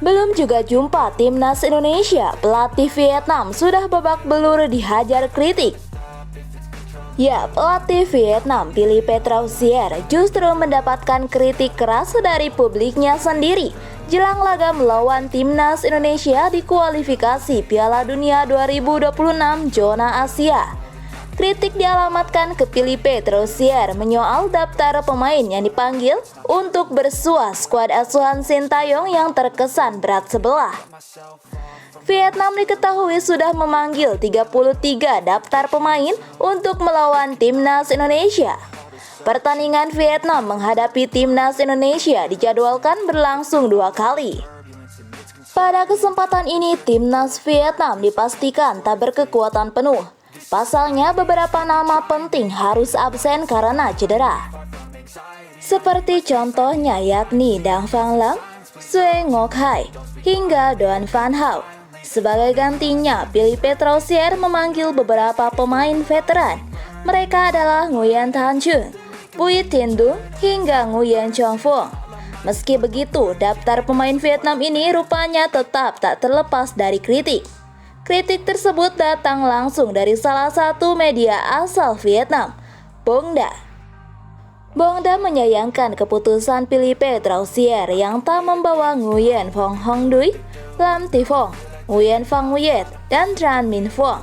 Belum juga jumpa timnas Indonesia, pelatih Vietnam sudah babak belur dihajar kritik. Ya, pelatih Vietnam Philippe Troussier justru mendapatkan kritik keras dari publiknya sendiri jelang laga melawan timnas Indonesia di kualifikasi Piala Dunia 2026 zona Asia. Kritik dialamatkan ke Philippe Troussier menyoal daftar pemain yang dipanggil untuk bersua skuad asuhan Sintayong yang terkesan berat sebelah. Vietnam diketahui sudah memanggil 33 daftar pemain untuk melawan timnas Indonesia. Pertandingan Vietnam menghadapi timnas Indonesia dijadwalkan berlangsung 2 kali. Pada kesempatan ini, timnas Vietnam dipastikan tak berkekuatan penuh. Pasalnya, beberapa nama penting harus absen karena cedera. Seperti contohnya yakni Dang Van Lang, Sue Ngoc Hai, hingga Doan Van Hau. Sebagai gantinya, Philippe Troussier memanggil beberapa pemain veteran. Mereka adalah Nguyen Thanh Trung, Bui Tin Dung, hingga Nguyen Chong Phong. Meski begitu, daftar pemain Vietnam ini rupanya tetap tak terlepas dari kritik. Kritik tersebut datang langsung dari salah satu media asal Vietnam, Bong Da. Bong Da menyayangkan keputusan Philippe Troussier yang tak membawa Nguyen Phong Hong Dui, Lam Thi Phong, Nguyen Phang Nguyet, dan Tran Minh Phuong.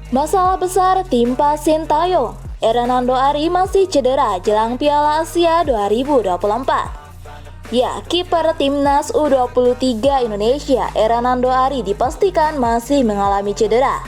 Masalah besar timpa Sintayong. Hernando Ari masih cedera jelang Piala Asia 2024. Ya, kiper timnas U23 Indonesia, Hernando Ari dipastikan masih mengalami cedera.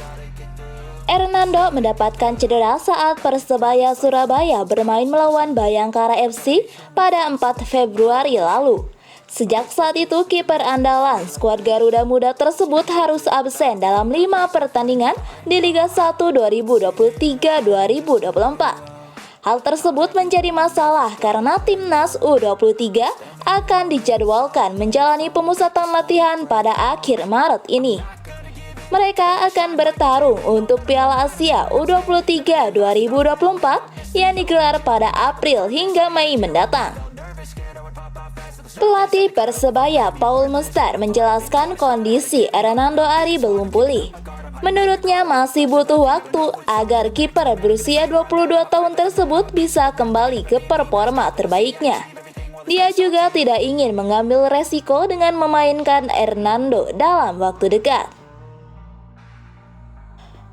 Hernando mendapatkan cedera saat Persebaya Surabaya bermain melawan Bayangkara FC pada 4 Februari lalu. Sejak saat itu, kiper andalan skuad Garuda Muda tersebut harus absen dalam 5 pertandingan di Liga 1 2023-2024. Hal tersebut menjadi masalah karena timnas U23 akan dijadwalkan menjalani pemusatan latihan pada akhir Maret ini. Mereka akan bertarung untuk Piala Asia U23 2024 yang digelar pada April hingga Mei mendatang. Pelatih Persebaya Paul Mustar menjelaskan kondisi Hernando Ari belum pulih. Menurutnya masih butuh waktu agar kiper berusia 22 tahun tersebut bisa kembali ke performa terbaiknya. Dia juga tidak ingin mengambil resiko dengan memainkan Hernando dalam waktu dekat.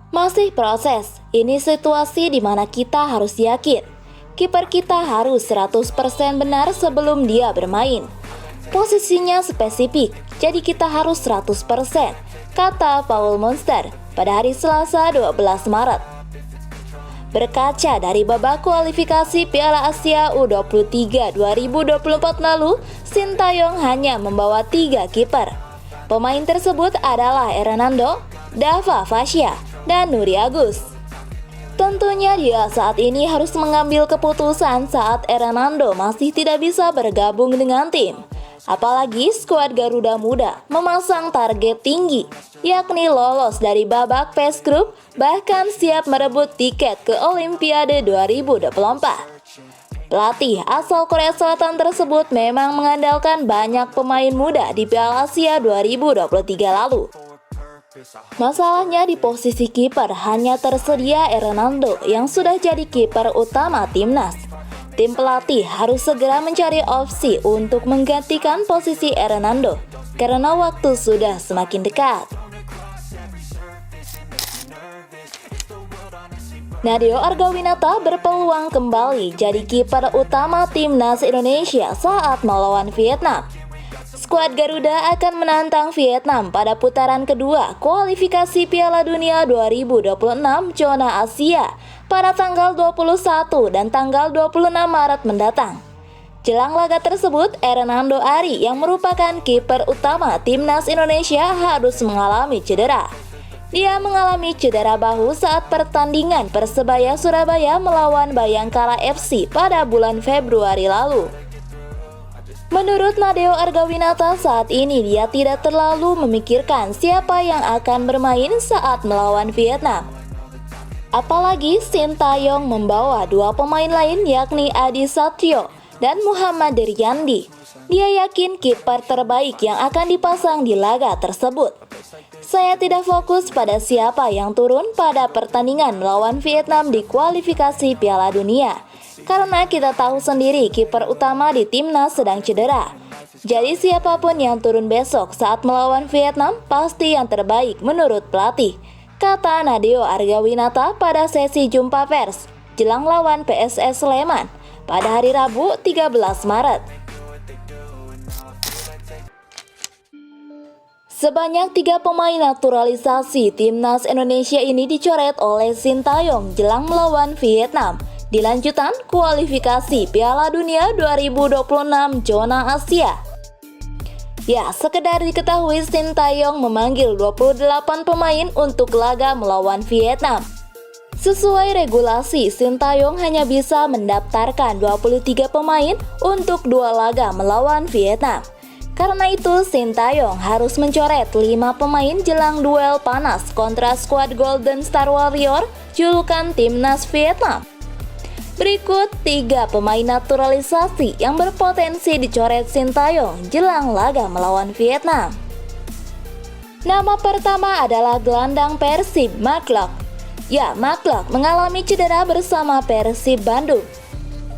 Masih proses, ini situasi di mana kita harus yakin. Kiper kita harus 100% benar sebelum dia bermain. Posisinya spesifik, jadi kita harus 100%, kata Paul Monster pada hari Selasa 12 Maret. Berkaca dari babak kualifikasi Piala Asia U23 2024 lalu, Sintayong hanya membawa 3 kiper. Pemain tersebut adalah Hernando, Dava Fasya, dan Nuri Agus. Tentunya dia saat ini harus mengambil keputusan saat Hernando masih tidak bisa bergabung dengan tim. Apalagi skuad Garuda Muda memasang target tinggi, yakni lolos dari babak phase group, bahkan siap merebut tiket ke Olimpiade 2024. Pelatih asal Korea Selatan tersebut memang mengandalkan banyak pemain muda di Piala Asia 2023 lalu. Masalahnya di posisi kiper hanya tersedia Hernando yang sudah jadi kiper utama timnas. Tim pelatih harus segera mencari opsi untuk menggantikan posisi Hernando karena waktu sudah semakin dekat. Nadeo Argawinata berpeluang kembali jadi kiper utama timnas Indonesia saat melawan Vietnam. Skuad Garuda akan menantang Vietnam pada putaran kedua kualifikasi Piala Dunia 2026 zona Asia pada tanggal 21 dan tanggal 26 Maret mendatang. Jelang laga tersebut, Hernando Ari yang merupakan kiper utama timnas Indonesia harus mengalami cedera. Dia mengalami cedera bahu saat pertandingan Persebaya Surabaya melawan Bayangkara FC pada bulan Februari lalu. Menurut Nadeo Argawinata, saat ini dia tidak terlalu memikirkan siapa yang akan bermain saat melawan Vietnam. Apalagi Sintayong membawa dua pemain lain yakni Adi Satrio dan Muhammad Riyandi. Dia yakin kiper terbaik yang akan dipasang di laga tersebut. Saya tidak fokus pada siapa yang turun pada pertandingan melawan Vietnam di kualifikasi Piala Dunia. Karena kita tahu sendiri kiper utama di timnas sedang cedera. Jadi siapapun yang turun besok saat melawan Vietnam pasti yang terbaik menurut pelatih, kata Nadeo Argawinata pada sesi jumpa pers jelang lawan PSS Sleman pada hari Rabu 13 Maret. Sebanyak 3 pemain naturalisasi timnas Indonesia ini dicoret oleh Sintayong jelang melawan Vietnam di lanjutan kualifikasi Piala Dunia 2026 zona Asia. Ya, sekedar diketahui Sintayong memanggil 28 pemain untuk laga melawan Vietnam. Sesuai regulasi, Sintayong hanya bisa mendaftarkan 23 pemain untuk 2 laga melawan Vietnam. Karena itu, Sintayong harus mencoret 5 pemain jelang duel panas kontra skuad Golden Star Warrior julukan timnas Vietnam. Berikut 3 pemain naturalisasi yang berpotensi dicoret Sintayong jelang laga melawan Vietnam. Nama pertama adalah gelandang Persib McCulloch. Ya, McCulloch mengalami cedera bersama Persib Bandung.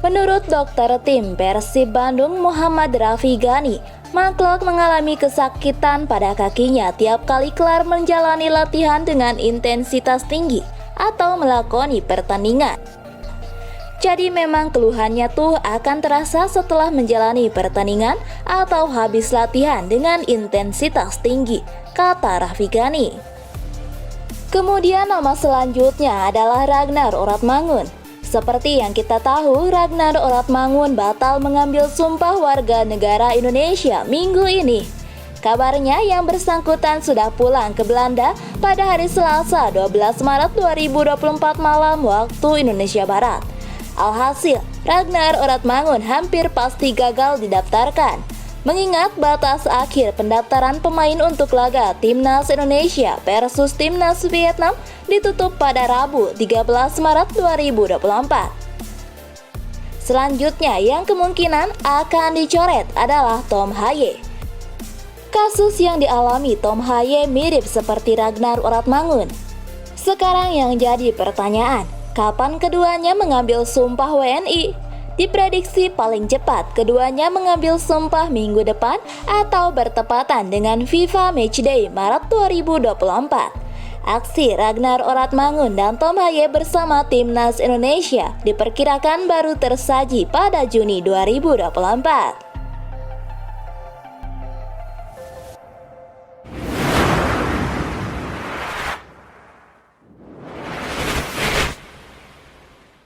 Menurut dokter tim Persib Bandung Muhammad Rafi Gani, McCulloch mengalami kesakitan pada kakinya tiap kali kelar menjalani latihan dengan intensitas tinggi atau melakoni pertandingan. Jadi memang keluhannya tuh akan terasa setelah menjalani pertandingan atau habis latihan dengan intensitas tinggi, kata Rafi Gani. Kemudian nama selanjutnya adalah Ragnar Oratmangun. Seperti yang kita tahu, Ragnar Oratmangun batal mengambil sumpah warga negara Indonesia minggu ini. Kabarnya yang bersangkutan sudah pulang ke Belanda pada hari Selasa 12 Maret 2024 malam waktu Indonesia Barat. Alhasil, Ragnar Oratmangun hampir pasti gagal didaftarkan, mengingat batas akhir pendaftaran pemain untuk laga Timnas Indonesia versus Timnas Vietnam ditutup pada Rabu 13 Maret 2024. Selanjutnya yang kemungkinan akan dicoret adalah Tom Haye. Kasus yang dialami Tom Haye mirip seperti Ragnar Oratmangun. Sekarang yang jadi pertanyaan, kapan keduanya mengambil sumpah WNI? Diprediksi paling cepat keduanya mengambil sumpah minggu depan atau bertepatan dengan FIFA Matchday Maret 2024. Aksi Ragnar Oratmangun dan Tom Haye bersama timnas Indonesia diperkirakan baru tersaji pada Juni 2024.